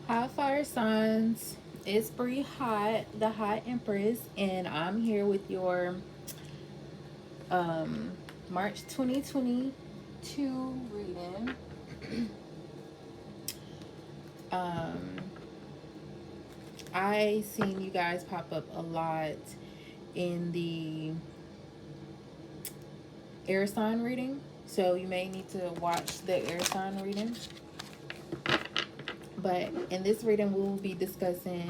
Hi, fire signs. It's Bree Hot, the Hot Empress, and I'm here with your um, March 2022 reading. Um, I seen you guys pop up a lot in the air sign reading, so you may need to watch the air sign reading. But in this reading, we will be discussing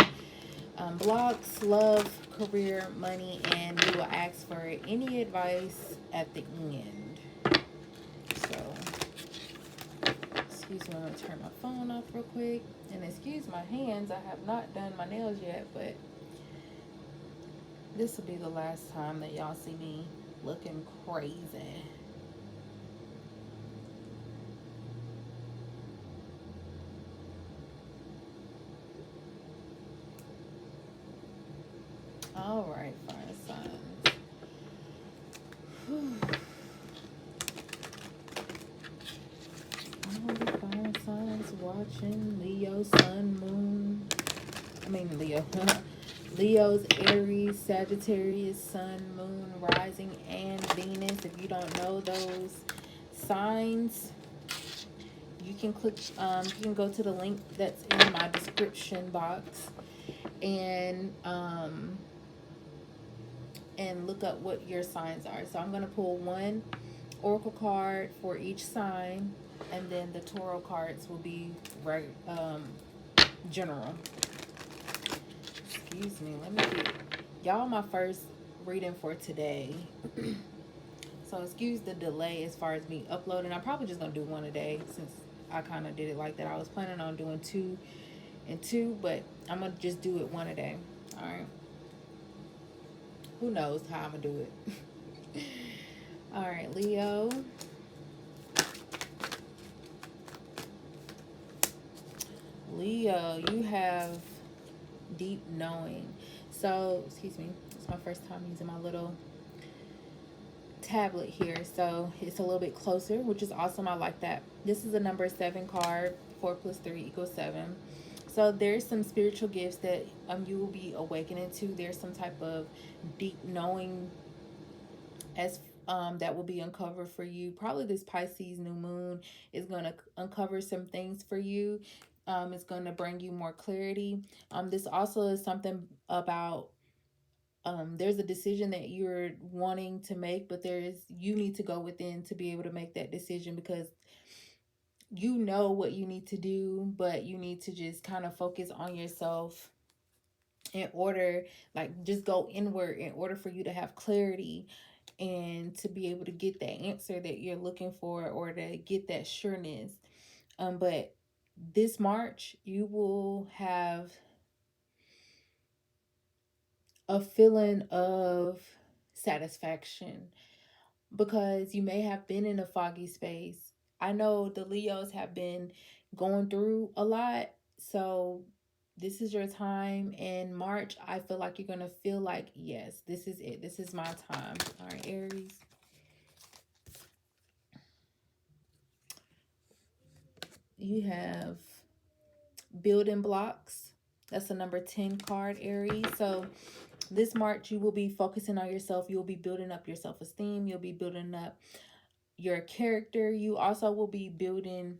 blocks, love, career, money, and we will ask for any advice at the end. So, excuse me, I'm going to turn my phone off real quick. And excuse my hands, I have not done my nails yet, but this will be the last time that y'all see me looking crazy. All right, fire signs. All the fire signs watching Leo, Sun, Moon. I mean, Leo. Leo's Aries, Sagittarius, Sun, Moon, Rising, and Venus. If you don't know those signs, you can click. You can go to the link that's in my description box, and look up what your signs are. So I'm gonna pull one oracle card for each sign, and then the tarot cards will be general. Excuse me. Let me get y'all my first reading for today. So excuse the delay as far as me uploading. I'm probably just gonna do one a day since I kind of did it like that. I was planning on doing two and two, but I'm gonna just do it one a day. All right. Who knows how I'm gonna do it? All right, Leo. Leo, you have deep knowing. So, excuse me. It's my first time using my little tablet here, so it's a little bit closer, which is awesome. I like that. This is a number 7 card. 4 plus 3 equals 7. So there's some spiritual gifts that you will be awakening to. There's some type of deep knowing as that will be uncovered for you. Probably this Pisces new moon is going to uncover some things for you. It's going to bring you more clarity. This also is something about there's a decision that you're wanting to make, but you need to go within to be able to make that decision, because you know what you need to do, but you need to just kind of focus on yourself in order, like, just go inward in order for you to have clarity and to be able to get that answer that you're looking for, or to get that sureness. But this March you will have a feeling of satisfaction, because you may have been in a foggy space. I know the Leos have been going through a lot. So this is your time in March. I feel like you're going to feel like, yes, this is it. This is my time. All right, Aries. You have building blocks. That's the number 10 card, Aries. So this March, you will be focusing on yourself. You'll be building up your self-esteem. You'll be building up your character. You also will be building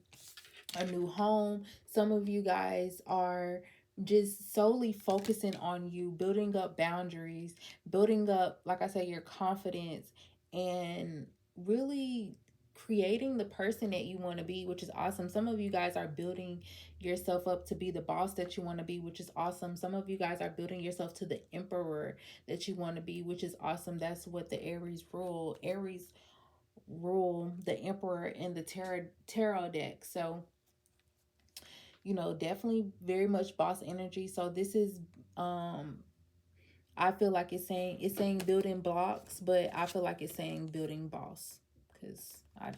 a new home. Some of you guys are just solely focusing on you, building up boundaries, building up, like I said, your confidence, and really creating the person that you want to be, which is awesome. Some of you guys are building yourself up to be the boss that you want to be, which is awesome. Some of you guys are building yourself to the emperor that you want to be, which is awesome. That's what the Aries rule. Aries rule the emperor in the tarot deck. So definitely very much boss energy. So this is I feel like it's saying building blocks, but I feel like it's saying building boss, because I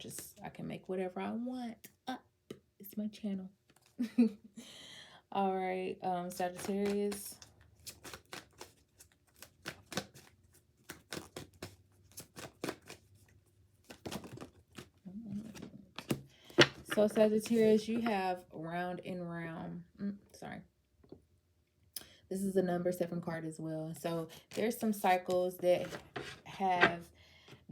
can make whatever I want up. It's my channel. All right, Sagittarius. So Sagittarius, you have round and round. Sorry. This is a number 7 card as well. So there's some cycles that have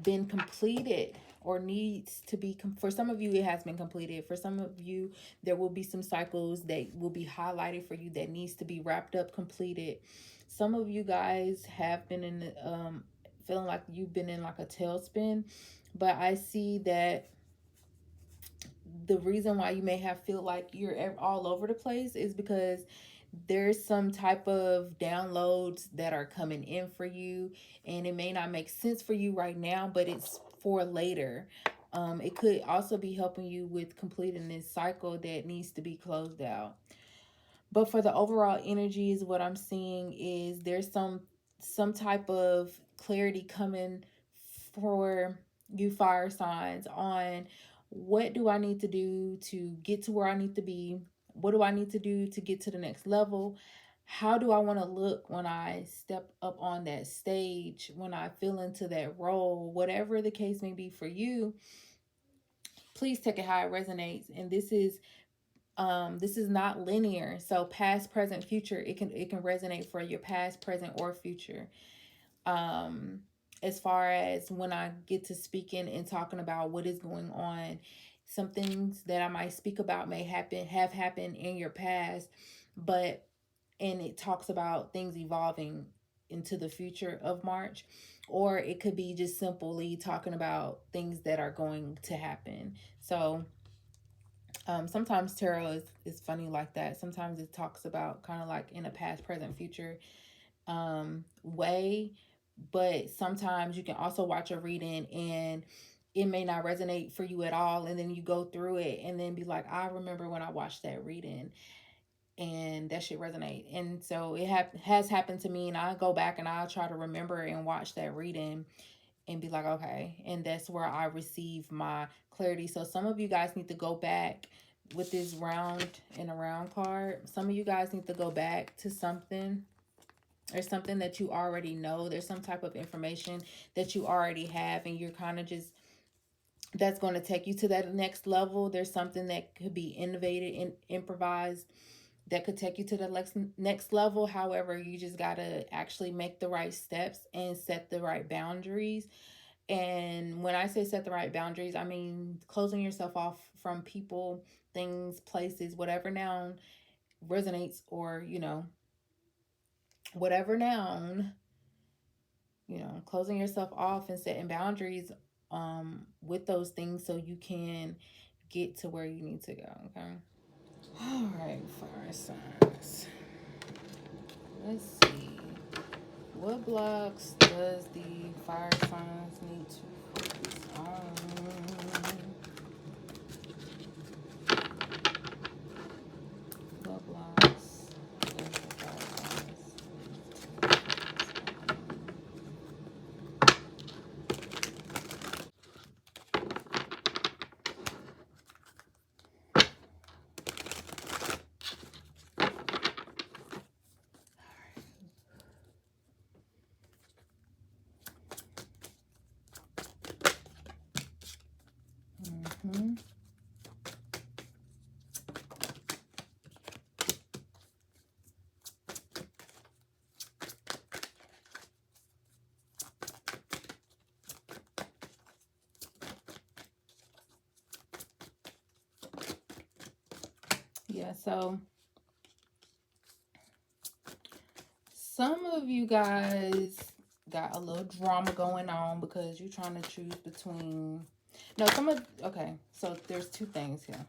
been completed or needs to be, for some of you it has been completed. For some of you there will be some cycles that will be highlighted for you that needs to be wrapped up, completed. Some of you guys have been in feeling like you've been in like a tailspin, but I see that the reason why you may have feel like you're all over the place is because there's some type of downloads that are coming in for you, and it may not make sense for you right now, but it's for later. It could also be helping you with completing this cycle that needs to be closed out. But for the overall energy is what I'm seeing is there's some type of clarity coming for you fire signs on what do I need to do to get to where I need to be? What do I need to do to get to the next level? How do I want to look when I step up on that stage, when I feel into that role? Whatever the case may be for you, please take it how it resonates. And this is not linear. So past, present, future, it can resonate for your past, present, or future. As far as when I get to speaking and talking about what is going on, some things that I might speak about may have happened in your past, and it talks about things evolving into the future of March, or it could be just simply talking about things that are going to happen. So sometimes tarot is funny like that. Sometimes it talks about kind of like in a past, present, future way, but sometimes you can also watch a reading and it may not resonate for you at all, and then you go through it and then be like, I remember when I watched that reading and that shit resonate. And so it has happened to me, and I go back and I'll try to remember and watch that reading and be like, okay, and that's where I receive my clarity. So some of you guys need to go back with this round and around card. Some of you guys need to go back to something. There's something that you already know. There's some type of information that you already have, and you're kind of just, that's going to take you to that next level. There's something that could be innovated and improvised that could take you to the next level. However, you just got to actually make the right steps and set the right boundaries. And when I say set the right boundaries, I mean closing yourself off from people, things, places, whatever noun resonates, or, whatever noun, closing yourself off and setting boundaries with those things so you can get to where you need to go. Okay. All right, fire signs. Let's see. What blocks does the fire signs need to focus on? What blocks does the fire signs need to focus on? Yeah, so some of you guys got a little drama going on because you're trying to choose between, no, okay, so there's two things here.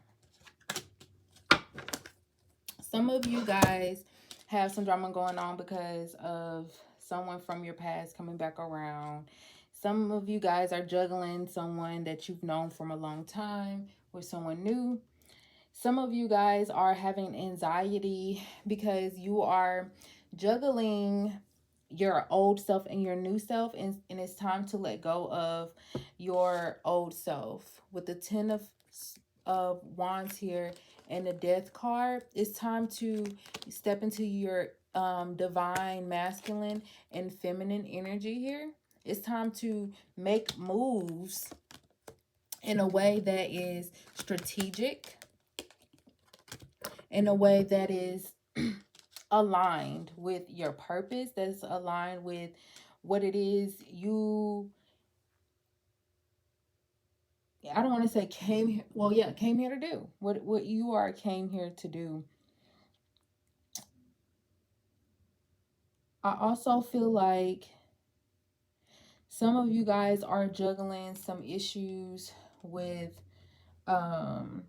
Some of you guys have some drama going on because of someone from your past coming back around. Some of you guys are juggling someone that you've known from a long time with someone new. Some of you guys are having anxiety because you are juggling your old self and your new self, and it's time to let go of your old self. With the 10 of Wands here and the Death card, it's time to step into your divine masculine and feminine energy here. It's time to make moves in a way that is strategic, in a way that is aligned with your purpose, that's aligned with what it is you, I don't want to say came here, well, yeah, came here to do. What you are came here to do. I also feel like some of you guys are juggling some issues with um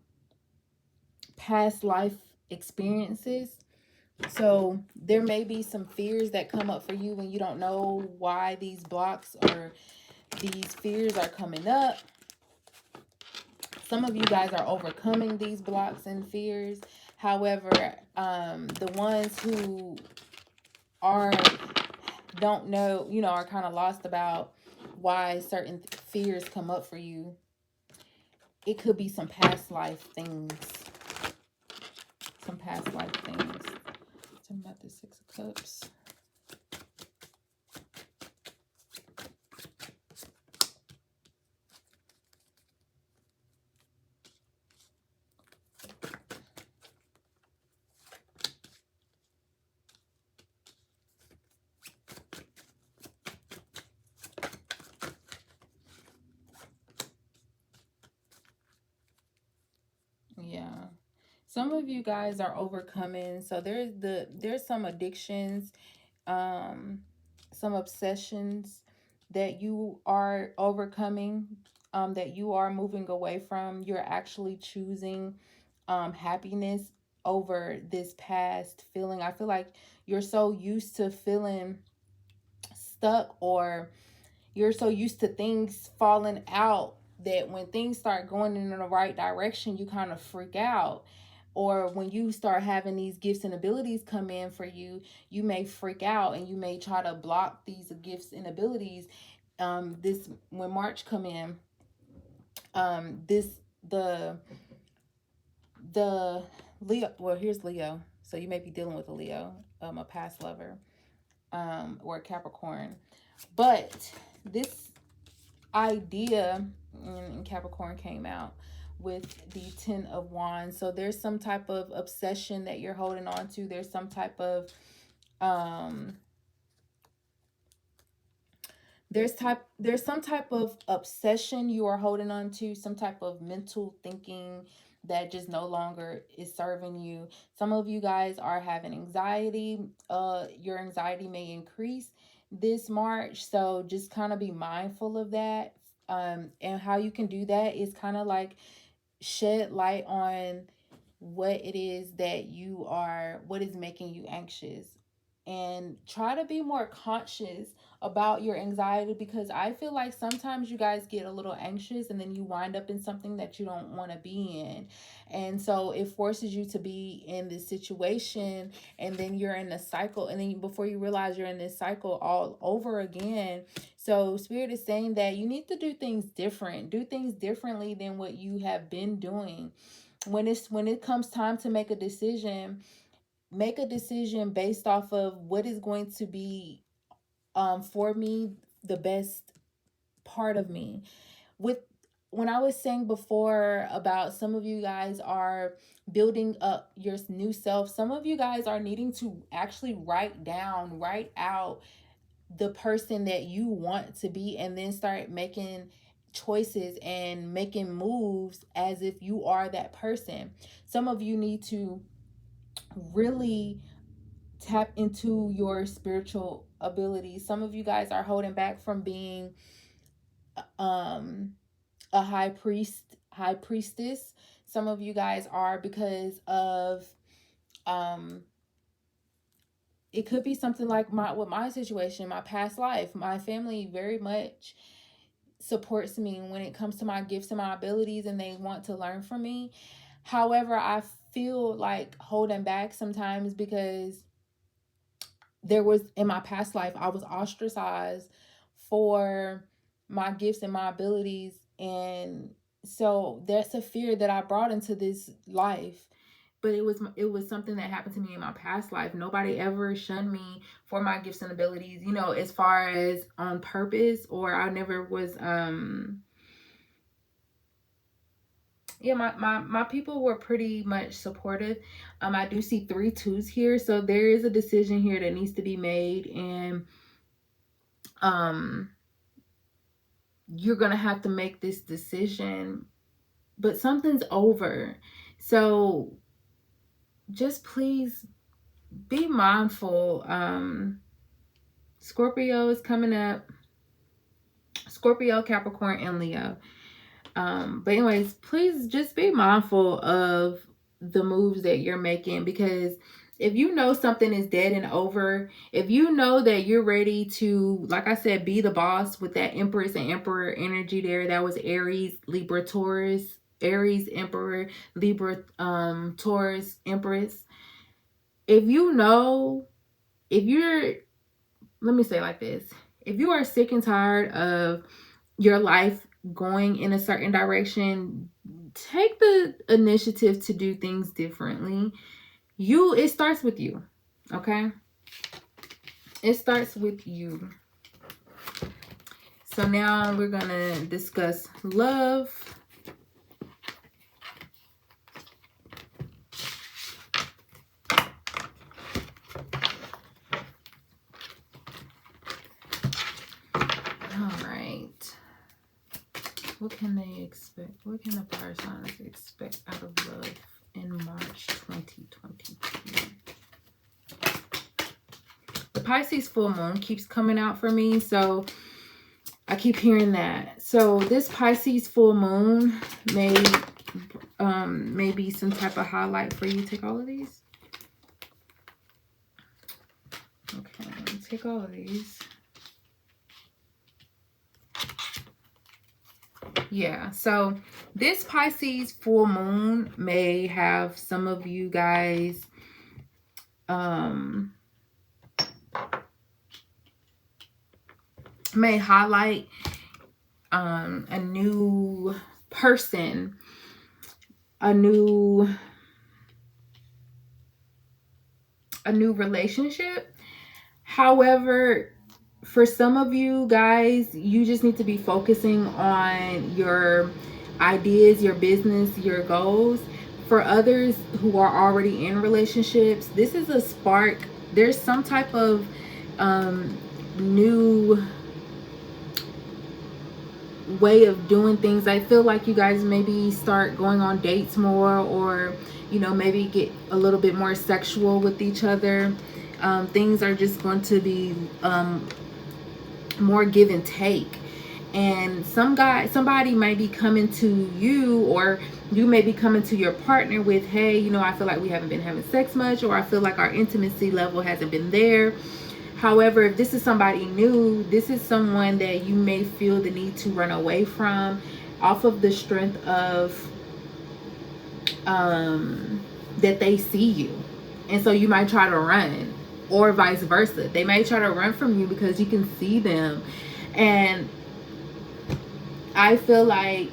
past life experiences. So there may be some fears that come up for you when you don't know why these blocks or these fears are coming up. Some of you guys are overcoming these blocks and fears. However, the ones who are don't know, are kind of lost about why certain fears come up for you. It could be some past life things. Some past life things. Talking about the Six of Cups. Yeah. Some of you guys are overcoming. So there's some addictions, some obsessions that you are overcoming, that you are moving away from. You're actually choosing happiness over this past feeling. I feel like you're so used to feeling stuck, or you're so used to things falling out, that when things start going in the right direction, you kind of freak out. Or when you start having these gifts and abilities come in for you, you may freak out and you may try to block these gifts and abilities. This when March come in, this the Leo. Well, here's Leo. So you may be dealing with a Leo, a past lover, or a Capricorn. But this idea in Capricorn came out with the 10 of Wands. So there's some type of obsession that you're holding on to. There's some type of there's some type of obsession you are holding on to, some type of mental thinking that just no longer is serving you. Some of you guys are having anxiety. Your anxiety may increase this March, so just kind of be mindful of that. And how you can do that is kind of like shed light on what it is that what is making you anxious, and try to be more conscious about your anxiety, because I feel like sometimes you guys get a little anxious and then you wind up in something that you don't want to be in. And so it forces you to be in this situation, and then you're in a cycle, and then before you realize you're in this cycle all over again. So Spirit is saying that you need to do things differently than what you have been doing. When it comes time to make a decision, based off of what is going to be for me, the best part of me. With When I was saying before about some of you guys are building up your new self, some of you guys are needing to actually write out the person that you want to be, and then start making choices and making moves as if you are that person. Some of you need to really tap into your spiritual abilities. Some of you guys are holding back from being a high priestess. Some of you guys are, because of it could be something like my situation, my past life. My family very much supports me when it comes to my gifts and my abilities, and they want to learn from me. However, I feel like holding back sometimes because there was, in my past life, I was ostracized for my gifts and my abilities. And so that's a fear that I brought into this life. But it was something that happened to me in my past life. Nobody ever shunned me for my gifts and abilities, as far as on purpose, or I never was Yeah, my people were pretty much supportive. I do see 3 2s here, so there is a decision here that needs to be made, and um you're gonna have to make this decision, but something's over. So just please be mindful. Scorpio is coming up. Scorpio, Capricorn, and Leo. But anyways, please just be mindful of the moves that you're making, because if you know something is dead and over, if you know that you're ready to, like I said, be the boss with that Empress and Emperor energy there, that was Aries, Libra, Taurus, Aries, Emperor, Libra, Taurus, Empress. If you know, if you're, let me say it like this, if you are sick and tired of your life going in a certain direction, take the initiative to do things differently. It starts with you. Okay? It starts with you. So now we're going to discuss love. All right. What can they expect? What can the fire signs expect out of love in March 2022? The Pisces full moon keeps coming out for me, so I keep hearing that. So this Pisces full moon may be some type of highlight for you. Take all of these. Okay, take all of these. Yeah, so this Pisces full moon may have some of you guys may highlight a new person, a new relationship. However, for some of you guys, you just need to be focusing on your ideas, your business, your goals. For others who are already in relationships, this is a spark. There's some type of new way of doing things. I feel like you guys maybe start going on dates more, or maybe get a little bit more sexual with each other. Things are just going to be more give and take, and somebody might be coming to you, or you may be coming to your partner with, hey, I feel like we haven't been having sex much, or I feel like our intimacy level hasn't been there. However, if this is somebody new, this is someone that you may feel the need to run away from off of the strength of that they see you, and so you might try to run, or vice versa. They may try to run from you because you can see them. And I feel like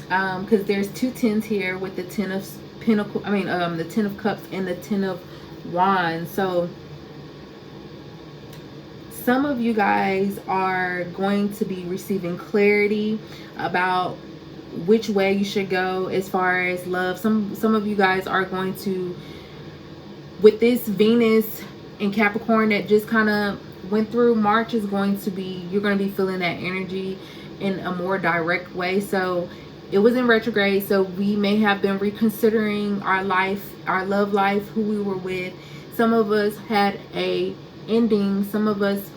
because there's 2 10s here with the 10 of Pentacles, the 10 of Cups and the 10 of Wands. So some of you guys are going to be receiving clarity about which way you should go as far as love. Some of you guys are going to, with this Venus in Capricorn that just kind of went through, March is going to be, you're going to be feeling that energy in a more direct way. So it was in retrograde, so we may have been reconsidering our life, our love life, who we were with. Some of us had a ending, some of us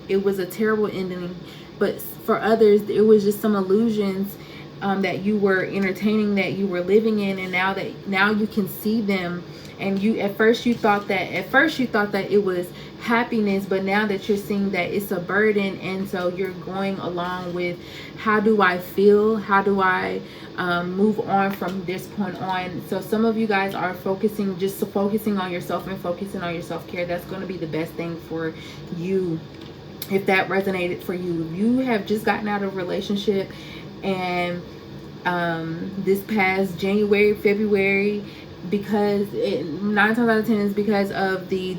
it was a terrible ending, but for others it was just some illusions that you were entertaining, that you were living in, and now you can see them. And at first you thought that it was happiness, but now that you're seeing that it's a burden, and so you're going along with, how do I feel, how do I move on from this point on. So some of you guys are focusing on yourself and focusing on your self-care. That's going to be the best thing for you, if that resonated for you. If you have just gotten out of a relationship, and this past January, February, because 9 times out of 10 is because of the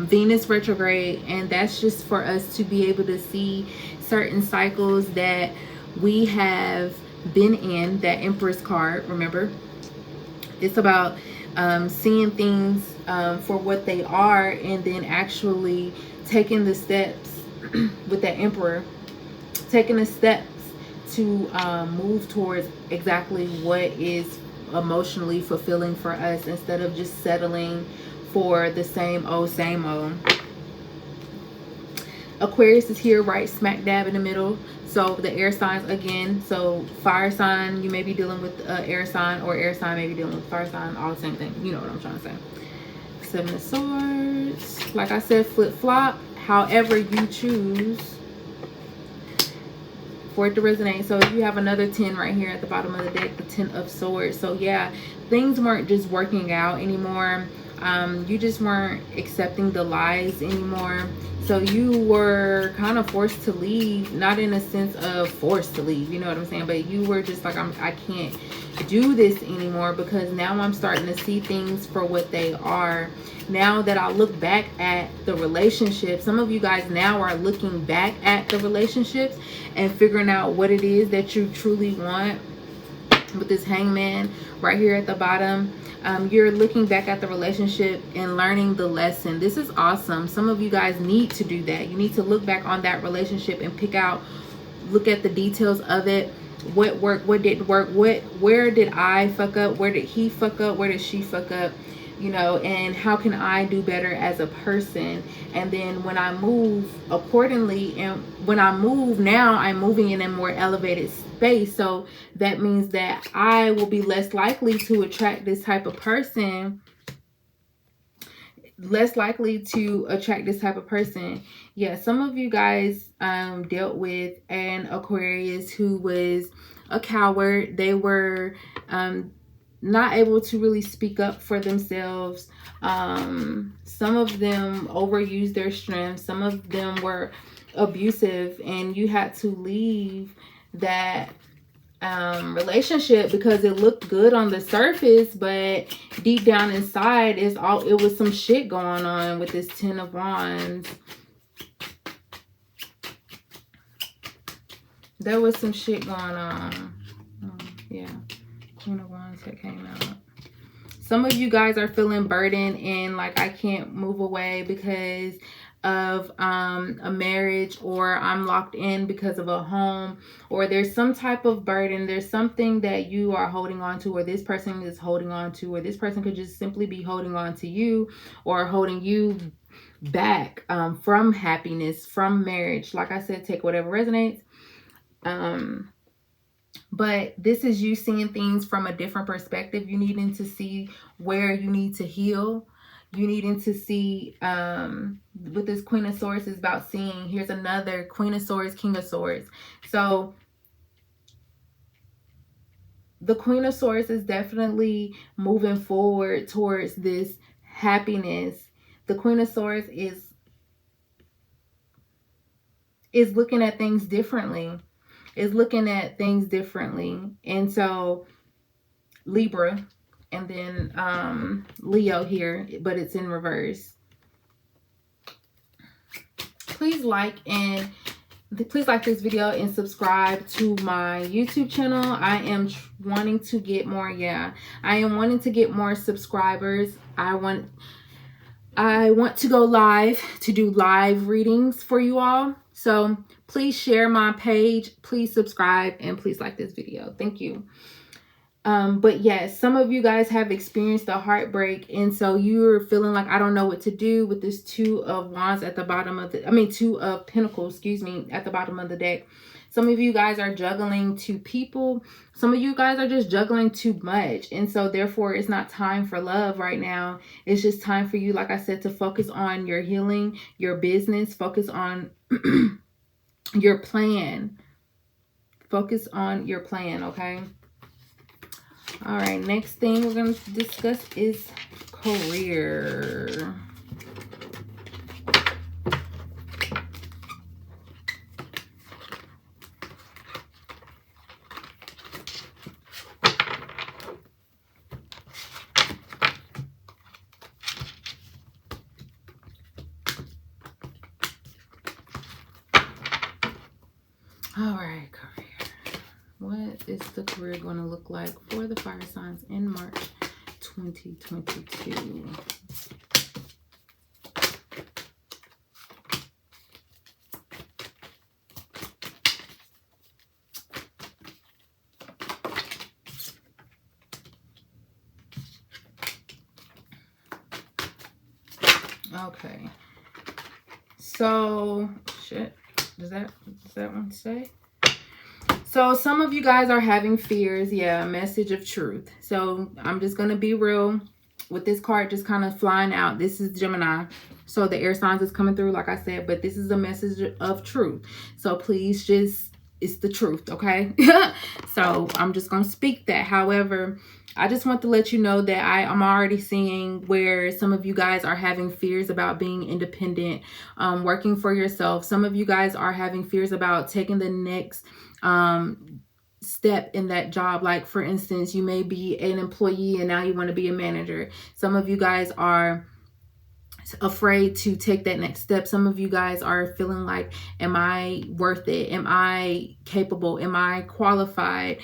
Venus retrograde, and that's just for us to be able to see certain cycles that we have been in. That Empress card, remember, it's about seeing things for what they are, and then actually taking the steps with that Emperor, taking the steps to move towards exactly what is emotionally fulfilling for us, instead of just settling for the same old, same old. Aquarius is here right smack dab in the middle. So the air signs again. So fire sign, you may be dealing with air sign, or air sign may be dealing with fire sign. All the same thing. You know what I'm trying to say. Seven of Swords. Like I said, flip flop. However you choose for it to resonate. So you have another 10 right here at the bottom of the deck, the 10 of Swords. So yeah, things weren't just working out anymore. You just weren't accepting the lies anymore. So you were kind of forced to leave, not in a sense of forced to leave, you know what I'm saying? But you were just like, I can't do this anymore, because now I'm starting to see things for what they are. Now that I look back at the relationship, some of you guys now are looking back at the relationships and figuring out what it is that you truly want. With this Hangman right here at the bottom, you're looking back at the relationship and learning the lesson. This is awesome. Some of you guys need to do that. You need to look back on that relationship and pick out, look at the details of it. What worked, what didn't work, where did I fuck up, where did he fuck up, where did she fuck up, you know, and how can I do better as a person? And then when I move accordingly, and when I move now, I'm moving in a more elevated space. So that means that I will be less likely to attract this type of person. Yeah, some of you guys dealt with an Aquarius who was a coward. They were not able to really speak up for themselves. Some of them overused their strength. Some of them were abusive, and you had to leave that relationship because it looked good on the surface, but deep down inside it was some shit going on with this 10 of Wands. There was some shit going on. Yeah, Queen of Wands that came out. Some of you guys are feeling burdened and like, I can't move away because of a marriage, or I'm locked in because of a home, or there's some type of burden. There's something that you are holding on to, or this person is holding on to, or this person could just simply be holding on to you, or holding you back from happiness, from marriage. Like I said, take whatever resonates. But this is you seeing things from a different perspective. You needing to see where you need to heal. You needing to see, with this Queen of Swords is about seeing. Here's another Queen of Swords, King of Swords. So the Queen of Swords is definitely moving forward towards this happiness. The Queen of Swords is looking at things differently. And so Libra, and then Leo here, but it's in reverse. Please like this video and subscribe to my YouTube channel. I am wanting to get more, I am wanting to get more subscribers. I want to go live, to do live readings for you all. So please share my page, please subscribe, and please like this video. Thank you. But yes, some of you guys have experienced a heartbreak, and so you're feeling like, I don't know what to do with this 2 of Wands at the bottom of the, 2 of Pentacles, excuse me, at the bottom of the deck. Some of you guys are juggling 2 people. Some of you guys are just juggling too much. And so therefore, it's not time for love right now. It's just time for you, like I said, to focus on your healing, your business, focus on your plan. Focus on your plan, okay? All right, next thing we're going to discuss is career. All right, career. What is the we're going to look like for the fire signs in March 2022. Okay, so shit, does that one say? So some of you guys are having fears. Yeah, message of truth. So I'm just gonna be real with this card just kind of flying out. This is Gemini, so the air signs is coming through, like I said, but this is a message of truth. So please just, it's the truth, okay? So I'm just gonna speak that. However, I just want to let you know that I'm already seeing where some of you guys are having fears about being independent, working for yourself. Some of you guys are having fears about taking the next step in that job. Like, for instance, you may be an employee and now you want to be a manager. Some of you guys are afraid to take that next step. Some of you guys are feeling like, am I worth it? Am I capable? Am I qualified?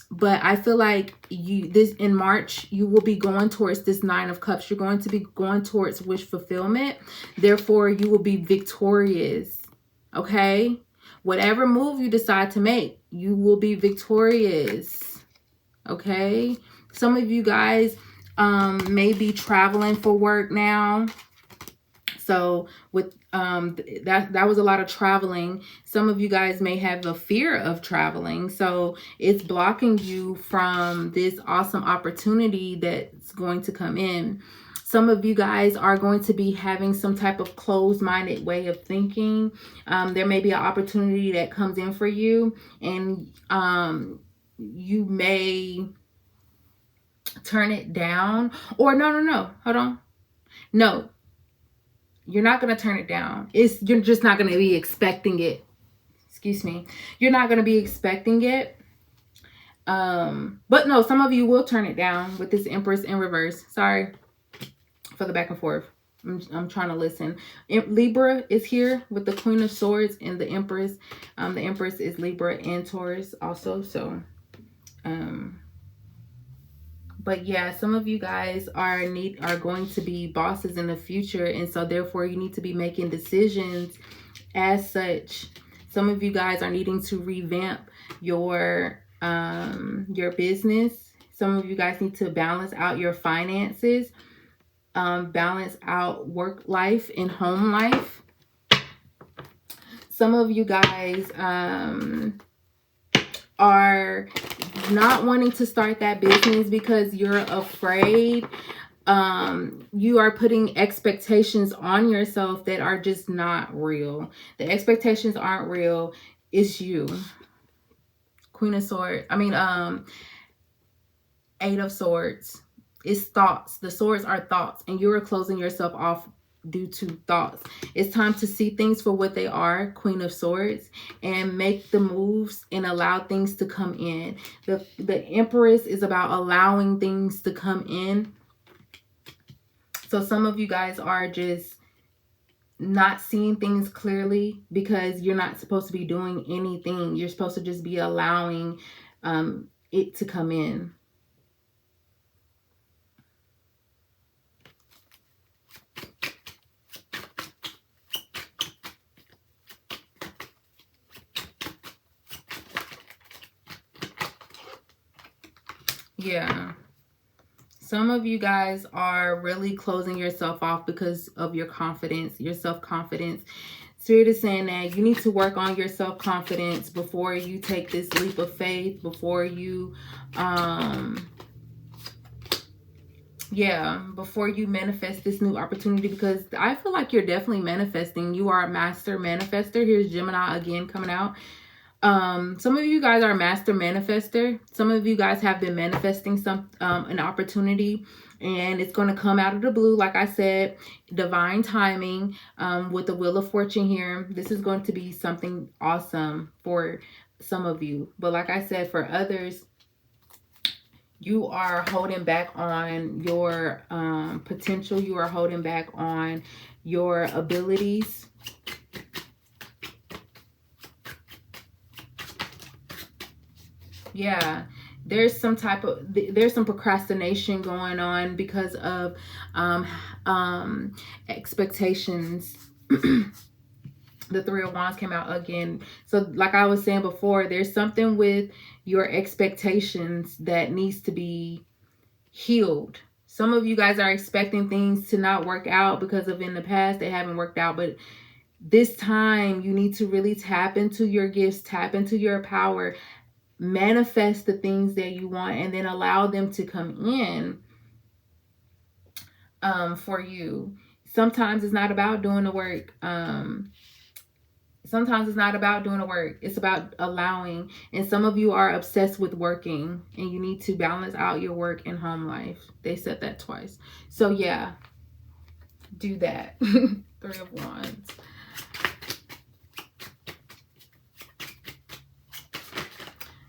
But I feel like in March, you will be going towards this 9 of Cups. You're going to be going towards wish fulfillment. Therefore, you will be victorious. Okay? Whatever move you decide to make, you will be victorious. Okay? Some of you guys may be traveling for work now. So with that was a lot of traveling. Some of you guys may have a fear of traveling, so it's blocking you from this awesome opportunity that's going to come in. Some of you guys are going to be having some type of closed-minded way of thinking. There may be an opportunity that comes in for you, and you may turn it down. Or no, hold on. No, you're not going to turn it down. You're just not going to be expecting it. Excuse me. You're not going to be expecting it. But no, some of you will turn it down with this Empress in reverse. Sorry for the back and forth. I'm trying to listen. Libra is here with the Queen of Swords and the Empress. The Empress is Libra and Taurus also. So, but yeah, some of you guys are going to be bosses in the future, and so therefore you need to be making decisions as such. Some of you guys are needing to revamp your business. Some of you guys need to balance out your finances, balance out work life and home life. Some of you guys are not wanting to start that business because you're afraid. You are putting expectations on yourself that are just not real. The expectations aren't real. It's you. Queen of Swords. Eight of Swords. It's thoughts. The swords are thoughts, and you are closing yourself off due to thoughts. It's time to see things for what they are, Queen of Swords, and make the moves and allow things to come in. The Empress is about allowing things to come in. So some of you guys are just not seeing things clearly because you're not supposed to be doing anything. You're supposed to just be allowing it to come in. Yeah. Some of you guys are really closing yourself off because of your confidence, your self-confidence. Spirit is saying that you need to work on your self-confidence before you take this leap of faith, before you, before you manifest this new opportunity, because I feel like you're definitely manifesting. You are a master manifester. Here's Gemini again coming out. Some of you guys are a master manifester. Some of you guys have been manifesting an opportunity, and it's going to come out of the blue. Like I said, divine timing, with the Wheel of Fortune here. This is going to be something awesome for some of you. But like I said, for others, you are holding back on your potential. You are holding back on your abilities. Yeah, there's some type of, there's some procrastination going on because of expectations. The Three of Wands came out again. So like I was saying before, there's something with your expectations that needs to be healed. Some of you guys are expecting things to not work out because of in the past they haven't worked out, but this time you need to really tap into your gifts, tap into your power, manifest the things that you want, and then allow them to come in for you. Sometimes it's not about doing the work. Sometimes it's not about doing the work. It's about allowing. And some of you are obsessed with working, and you need to balance out your work and home life. They said that twice. So yeah, do that. Three of Wands.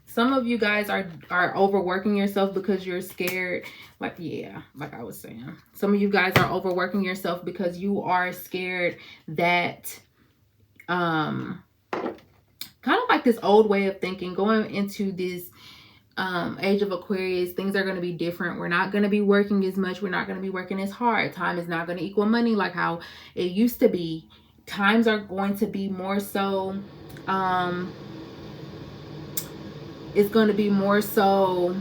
Some of you guys are overworking yourself because you're scared. Like, yeah, like I was saying. Some of you guys are overworking yourself because you are scared that, kind of like this old way of thinking, going into this age of Aquarius, things are going to be different. We're not going to be working as much. We're not going to be working as hard. Time is not going to equal money like how it used to be. Times are going to be more so, it's going to be more so,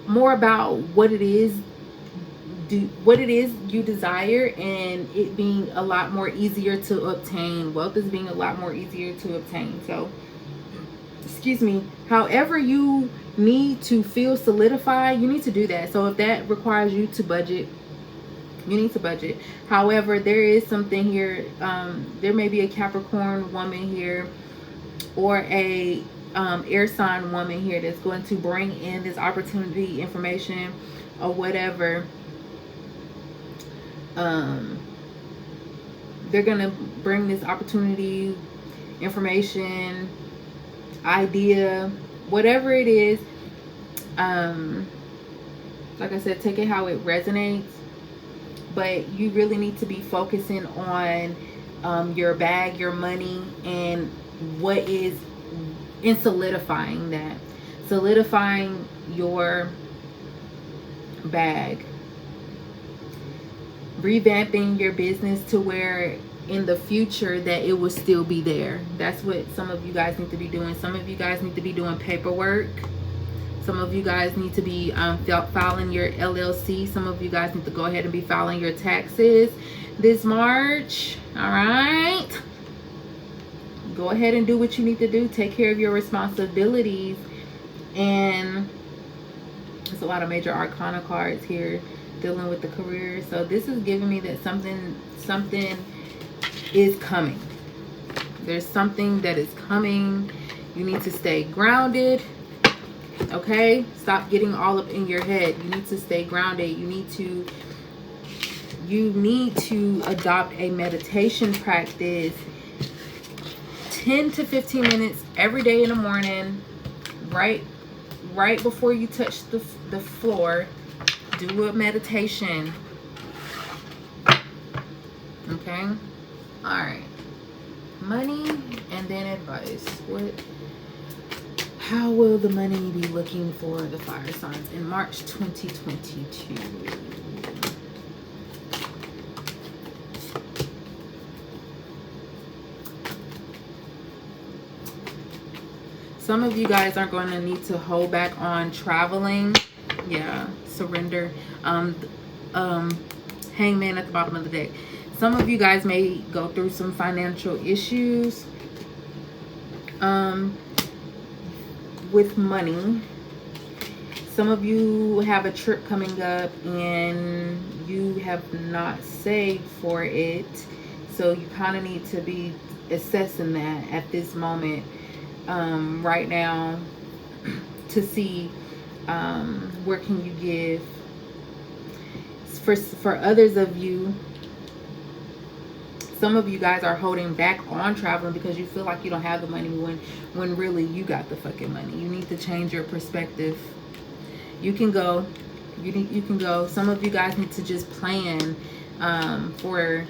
more about what it is, what it is you desire, and it being a lot more easier to obtain. Wealth is being a lot more easier to obtain. So, excuse me, however you need to feel solidified, you need to do that. So if that requires you to budget, you need to budget. However, there is something here, there may be a Capricorn woman here, or a air sign woman here that's going to bring in this opportunity, information, or whatever. They're gonna bring this opportunity, information, idea, whatever it is. Like I said, take it how it resonates, but you really need to be focusing on your bag, your money, and what is in solidifying that, solidifying your bag, revamping your business to where in the future that it will still be there. That's what some of you guys need to be doing. Some of you guys need to be doing paperwork. Some of you guys need to be filing your LLC. Some of you guys need to go ahead and be filing your taxes this March. All right, go ahead and do what you need to do. Take care of your responsibilities. And there's a lot of major arcana cards here dealing with the career. So this is giving me that something is coming. There's something that is coming. You need to stay grounded. Okay, stop getting all up in your head. You need to stay grounded. You need to adopt a meditation practice, 10 to 15 minutes every day in the morning, right before you touch the floor. Do a meditation. Okay, all right. Money and then advice. How will the money be looking for the fire signs in March 2022? Some of you guys are going to need to hold back on traveling. Yeah, surrender. Hangman at the bottom of the deck. Some of you guys may go through some financial issues with money. Some of you have a trip coming up and you have not saved for it, so you kind of need to be assessing that at this moment right now to see where can you give. For others of you, some of you guys are holding back on traveling because you feel like you don't have the money when really you got the fucking money. You need to change your perspective. You can go. You can go. Some of you guys need to just plan for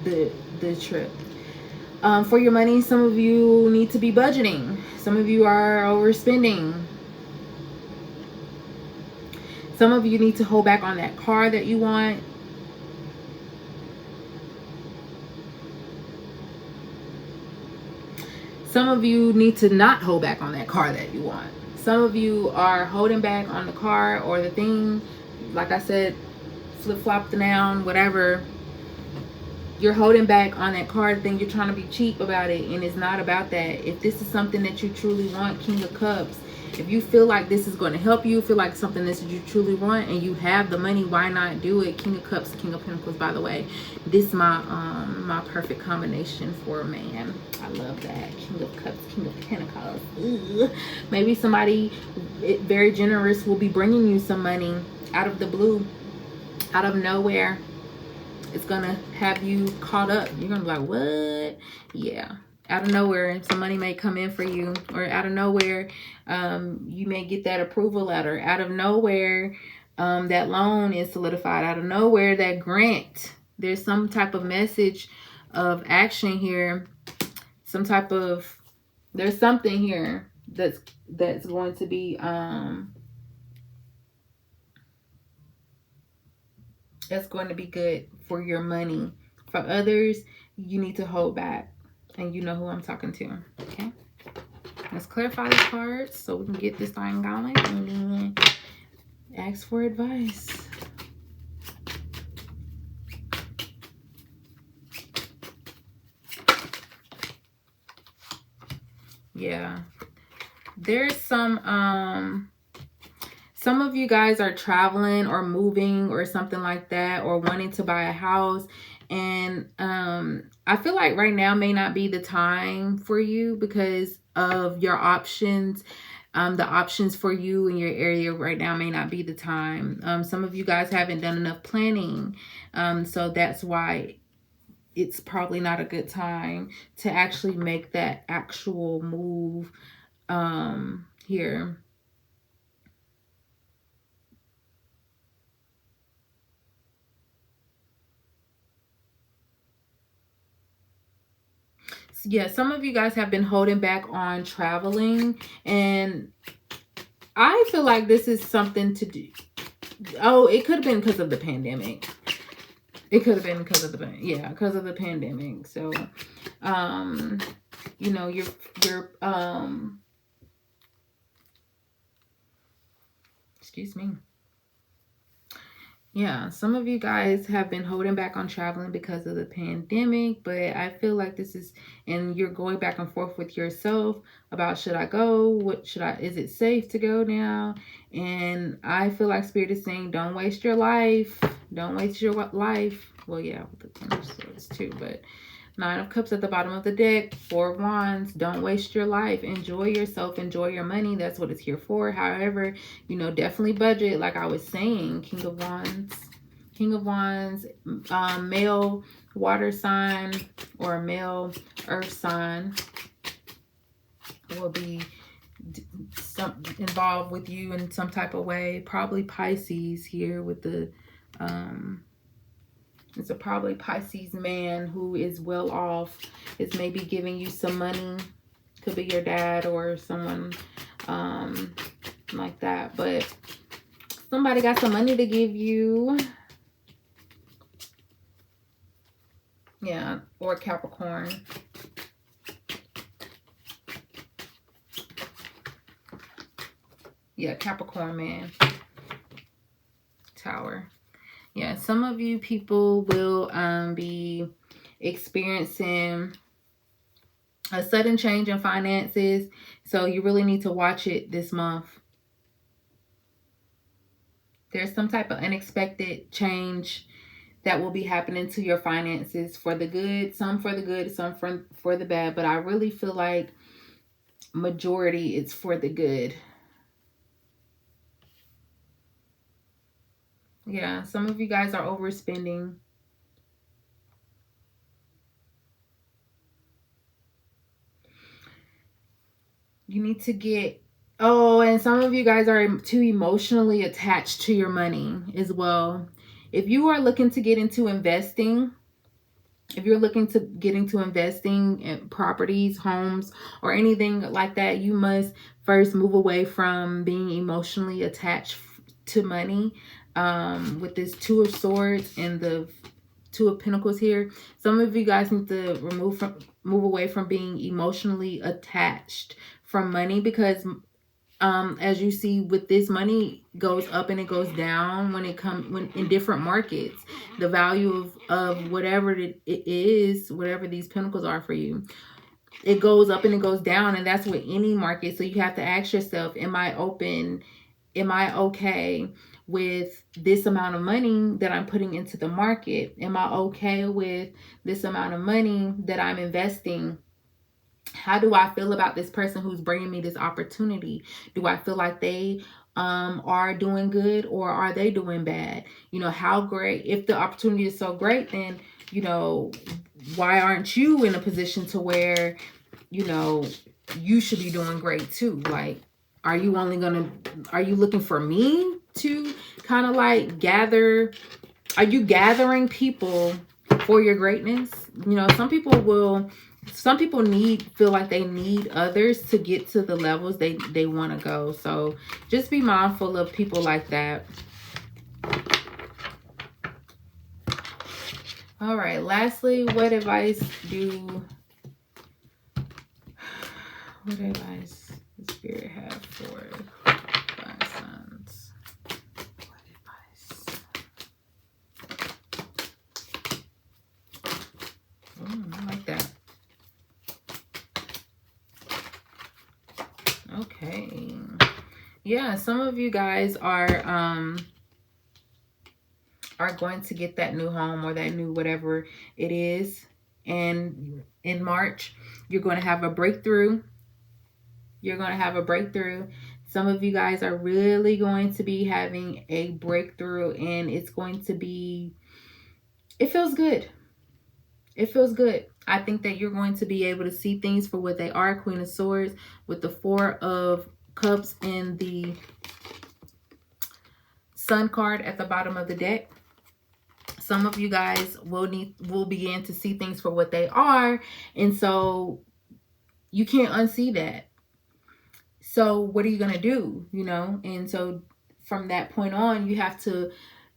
the trip. For your money, some of you need to be budgeting. Some of you are overspending. Some of you need to hold back on that car that you want. Some of you need to not hold back on that car that you want. Some of you are holding back on the car or the thing, like I said, flip-flop down, whatever. You're holding back on that car thing. You're trying to be cheap about it, and it's not about that. If this is something that you truly want, King of Cups, if you feel like this is going to help you, feel like something that you truly want, and you have the money, why not do it? King of Cups, King of Pentacles, by the way. This is my perfect combination for a man. I love that. King of Cups, King of Pentacles. Ugh. Maybe somebody very generous will be bringing you some money out of the blue, out of nowhere. It's gonna have you caught up. You're gonna be like, what? Yeah. Out of nowhere, some money may come in for you, or out of nowhere, you may get that approval letter. Out of nowhere, that loan is solidified. Out of nowhere, that grant. There's some type of message of action here. Some type of, there's something here that's going to be good for your money. For others, you need to hold back. And you know who I'm talking to. Okay. Let's clarify the cards so we can get this thing going. And then ask for advice. Yeah. There's some of you guys are traveling or moving or something like that, or wanting to buy a house. And I feel like right now may not be the time for you because of your options. The options for you in your area right now may not be the time. Some of you guys haven't done enough planning. So that's why it's probably not a good time to actually make that actual move here. Yeah, some of you guys have been holding back on traveling, and I feel like this is something to do. Oh, it could have been because of the pandemic. It could have been because of the pandemic. So, you know, you're excuse me. Yeah, some of you guys have been holding back on traveling because of the pandemic, but I feel like this is, and you're going back and forth with yourself about, should I go? What should I, is it safe to go now? And I feel like Spirit is saying, don't waste your life. Don't waste your life. Well, yeah, with the Ten of Swords too, but Nine of Cups at the bottom of the deck, Four of Wands. Don't waste your life. Enjoy yourself. Enjoy your money. That's what it's here for. However, you know, definitely budget. Like I was saying, King of Wands. King of Wands, male water sign or male earth sign will be involved with you in some type of way. Probably Pisces here with the... it's a probably Pisces man who is well off, is maybe giving you some money. Could be your dad or someone like that. But somebody got some money to give you. Yeah, or Capricorn. Yeah, Capricorn man. Tower. Yeah, some of you people will be experiencing a sudden change in finances. So you really need to watch it this month. There's some type of unexpected change that will be happening to your finances for the good. Some for the good, some for the bad. But I really feel like majority it's for the good. Yeah, some of you guys are overspending. You need to get... Oh, and some of you guys are too emotionally attached to your money as well. If you are looking to get into investing, If you're looking to get into investing in properties, homes, or anything like that, you must first move away from being emotionally attached to money. With this Two of Swords and the Two of Pentacles here, some of you guys need to move away from being emotionally attached from money, because as you see with this, money goes up and it goes down when in different markets. The value of whatever it is, whatever these pentacles are for you, it goes up and it goes down, and that's with any market. So you have to ask yourself, am I okay with this amount of money that I'm putting into the market? Am I okay with this amount of money that I'm investing? How do I feel about this person who's bringing me this opportunity? Do I feel like they are doing good, or are they doing bad? You know, how great, if the opportunity is so great, then, you know, why aren't you in a position to where, you know, you should be doing great too? Like, are you looking for me to kind of like are you gathering people for your greatness? You know, some people feel like they need others to get to the levels they want to go. So just be mindful of people like that. All right, lastly, what advice does the Spirit have for my sons? What advice? I like that. Okay. Yeah, some of you guys are going to get that new home or that new whatever it is. And in March, you're going to have a breakthrough. Some of you guys are really going to be having a breakthrough, and it's going to be, it feels good. I think that you're going to be able to see things for what they are. Queen of Swords with the Four of Cups and the Sun card at the bottom of the deck. Some of you guys will begin to see things for what they are, and so you can't unsee that. So what are you going to do, you know? And so from that point on, you have to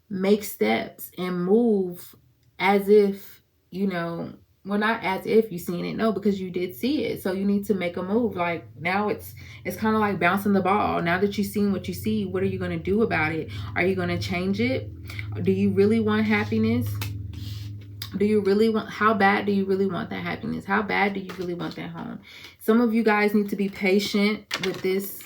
make steps and move as if, you know, well, not as if you've seen it, no, because you did see it. So you need to make a move. Like, now it's kind of like bouncing the ball. Now that you've seen what you see, what are you going to do about it? Are you going to change it? Do you really want happiness? How bad do you really want that happiness? How bad do you really want that home? Some of you guys need to be patient with this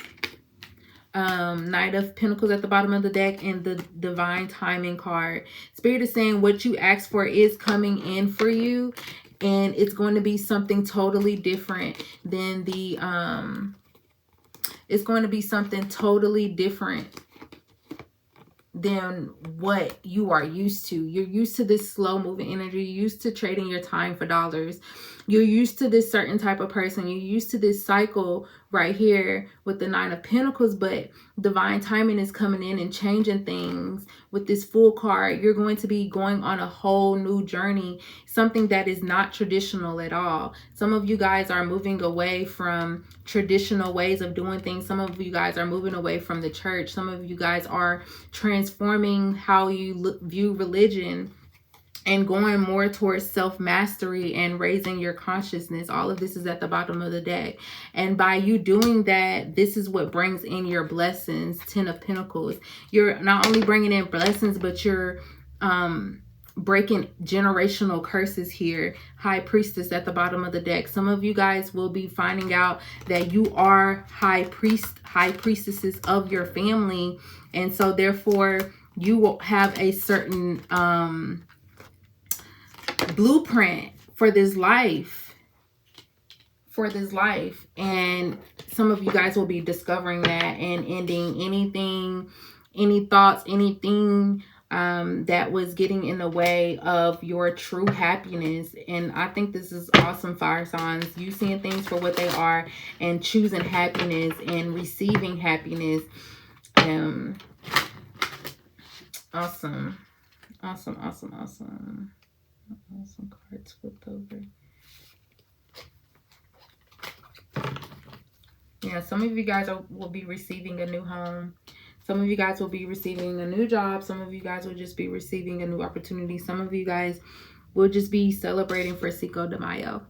Knight of Pentacles at the bottom of the deck and the Divine Timing card. Spirit is saying what you asked for is coming in for you, and it's going to be something totally different than the it's going to be something totally different than what you are used to. You're used to this slow moving energy. You're used to trading your time for dollars. You're used to this certain type of person. You're used to this cycle right here with the Nine of Pentacles, but divine timing is coming in and changing things. With this Fool card, you're going to be going on a whole new journey, something that is not traditional at all. Some of you guys are moving away from traditional ways of doing things. Some of you guys are moving away from the church. Some of you guys are transforming how you view religion and going more towards self-mastery and raising your consciousness. All of this is at the bottom of the deck. And by you doing that, this is what brings in your blessings. 10 of Pentacles. You're not only bringing in blessings, but you're breaking generational curses here. High Priestess at the bottom of the deck. Some of you guys will be finding out that you are high priestesses of your family. And so therefore, you will have a certain blueprint for this life, and some of you guys will be discovering that and ending any thoughts, anything that was getting in the way of your true happiness. And I think this is awesome, fire signs. You seeing things for what they are and choosing happiness and receiving happiness. Awesome. Some cards flipped over. Yeah, some of you guys will be receiving a new home. Some of you guys will be receiving a new job. Some of you guys will just be receiving a new opportunity. Some of you guys will just be celebrating for Cinco de Mayo.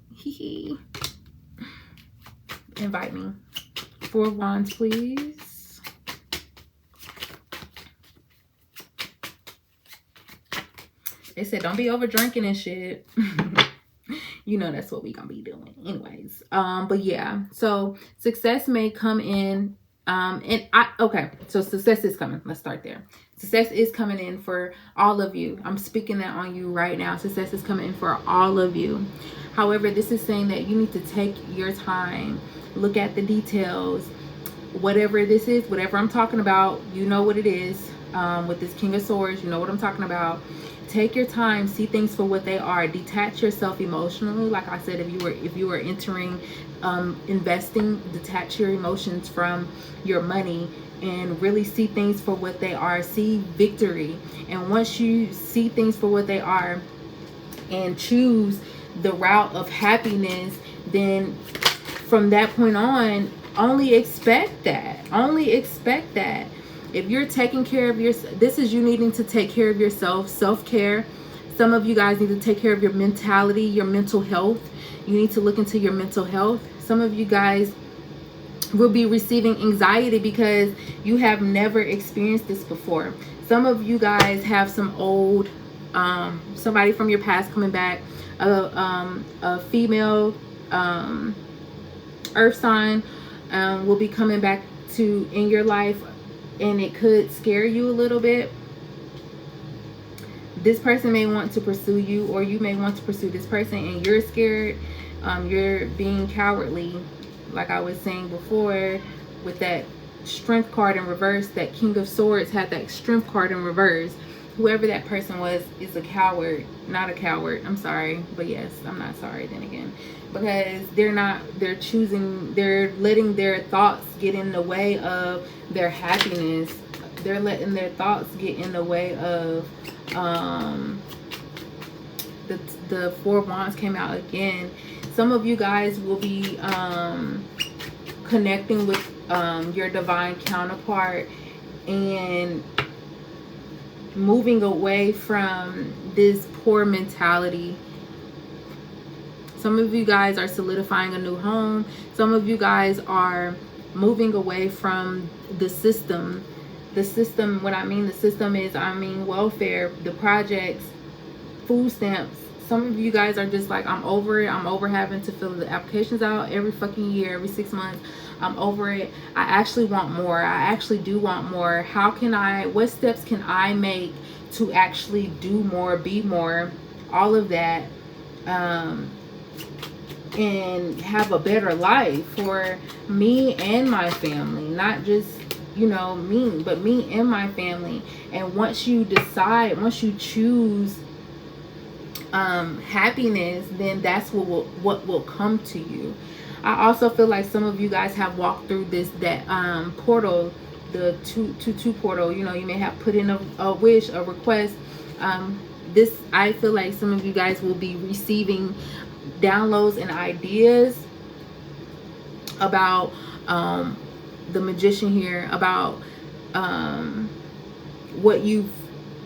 Invite me. 4 of Wands, please. They said don't be over drinking and shit. You know that's what we gonna be doing anyways. But yeah, so success may come in. Okay, so success is coming. Let's start there. Success is coming in for all of you. I'm speaking that on you right now. Success is coming in for all of you. However, this is saying that you need to take your time, look at the details. Whatever this is, whatever I'm talking about, you know what it is. With this King of Swords, you know what I'm talking about. Take your time, see things for what they are. Detach yourself emotionally. Like I said, if you were entering investing, detach your emotions from your money and really see things for what they are. See victory. And once you see things for what they are and choose the route of happiness, then from that point on, only expect that. Only expect that. If you're taking care of yourself, this is you needing to take care of yourself, self-care. Some of you guys need to take care of your mentality, your mental health. You need to look into your mental health. Some of you guys will be receiving anxiety because you have never experienced this before. Some of you guys have some old, somebody from your past coming back, a female earth sign will be coming back to in your life, and it could scare you a little bit. This person may want to pursue you, or you may want to pursue this person, and you're scared. You're being cowardly, like I was saying before, with that strength card in reverse. That King of Swords had that strength card in reverse. Whoever that person was is a coward. Not a coward, I'm sorry, but yes, I'm not sorry then again, because they're letting their thoughts get in the way of their happiness. They're letting their thoughts get in the way of the 4 of Wands came out again. Some of you guys will be connecting with your divine counterpart and moving away from this poor mentality. Some of you guys are solidifying a new home. Some of you guys are moving away from the system. The system, what I mean, the system is, I mean, welfare, the projects, food stamps. Some of you guys are just like, I'm over it. I'm over having to fill the applications out every fucking year, every 6 months. I'm over it. I actually want more. I actually do want more. How can what steps can I make to actually do more, be more, all of that, and have a better life for me and my family, not just, you know, me, but me and my family. And once you decide, once you choose happiness, then that's what will come to you. I also feel like some of you guys have walked through that portal, the 2-2 portal. You know, you may have put in a wish, a request. I feel like some of you guys will be receiving downloads and ideas about the Magician here, about what you've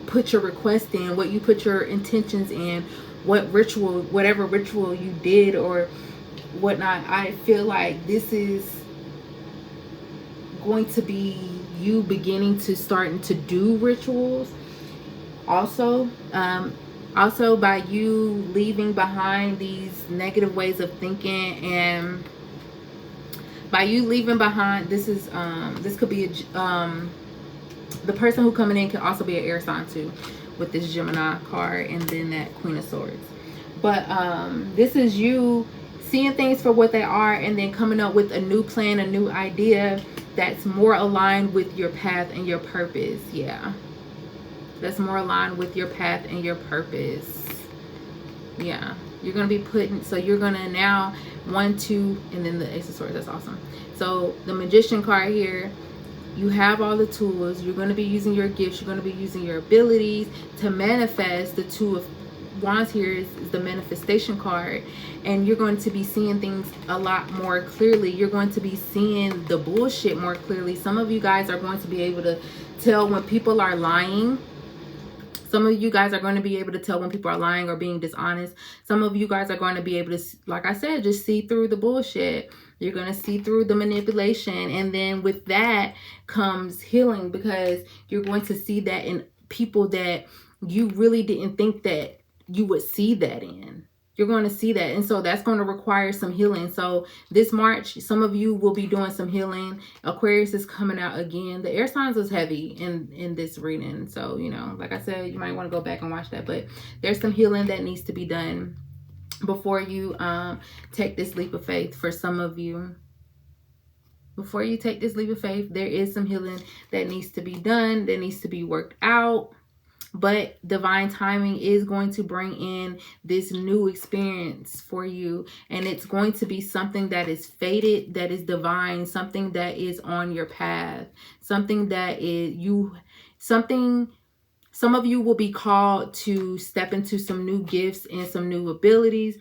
put your request in, what you put your intentions in, whatever ritual you did or whatnot. I feel like this is going to be you beginning to starting to do rituals. Also by you leaving behind these negative ways of thinking, and by you leaving behind, this could be the person who coming in could also be an air sign too, with this Gemini card and then that Queen of Swords. But this is you seeing things for what they are and then coming up with a new plan, a new idea that's more aligned with your path and your purpose. Yeah, that's more aligned with your path and your purpose. Yeah, you're gonna be so you're gonna now 1, 2, and then the Ace of Swords. That's awesome. So the Magician card here, you have all the tools. You're going to be using your gifts. You're going to be using your abilities to manifest the Wands here is the manifestation card, and you're going to be seeing things a lot more clearly. You're going to be seeing the bullshit more clearly. Some of you guys are going to be able to tell when people are lying. Some of you guys are going to be able to tell when people are lying or being dishonest. Some of you guys are going to be able to, like I said, just see through the bullshit. You're going to see through the manipulation. And then with that comes healing, because you're going to see that in people that you really didn't think that you would see that in. You're going to see that. And so that's going to require some healing. So this March, some of you will be doing some healing. Aquarius is coming out again. The air signs was heavy in this reading. So, you know, like I said, you might want to go back and watch that. But there's some healing that needs to be done before you take this leap of faith. For some of you, before you take this leap of faith, there is some healing that needs to be done, that needs to be worked out. But divine timing is going to bring in this new experience for you. And it's going to be something that is fated, that is divine, something that is on your path, something that is some of you will be called to step into some new gifts and some new abilities.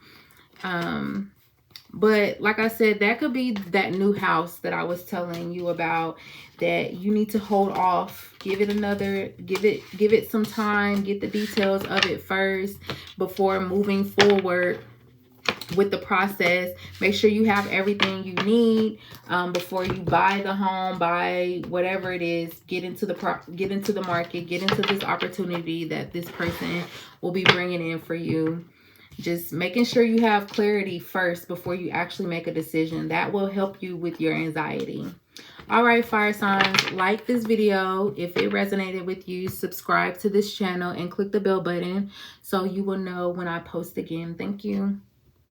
But like I said, that could be that new house that I was telling you about, that you need to hold off, give it some time, get the details of it first before moving forward with the process. Make sure you have everything you need before you buy the home, buy whatever it is, get into the market, get into this opportunity that this person will be bringing in for you. Just making sure you have clarity first before you actually make a decision. That will help you with your anxiety. All right, fire signs, like this video if it resonated with you. Subscribe to this channel and click the bell button so you will know when I post again. Thank you.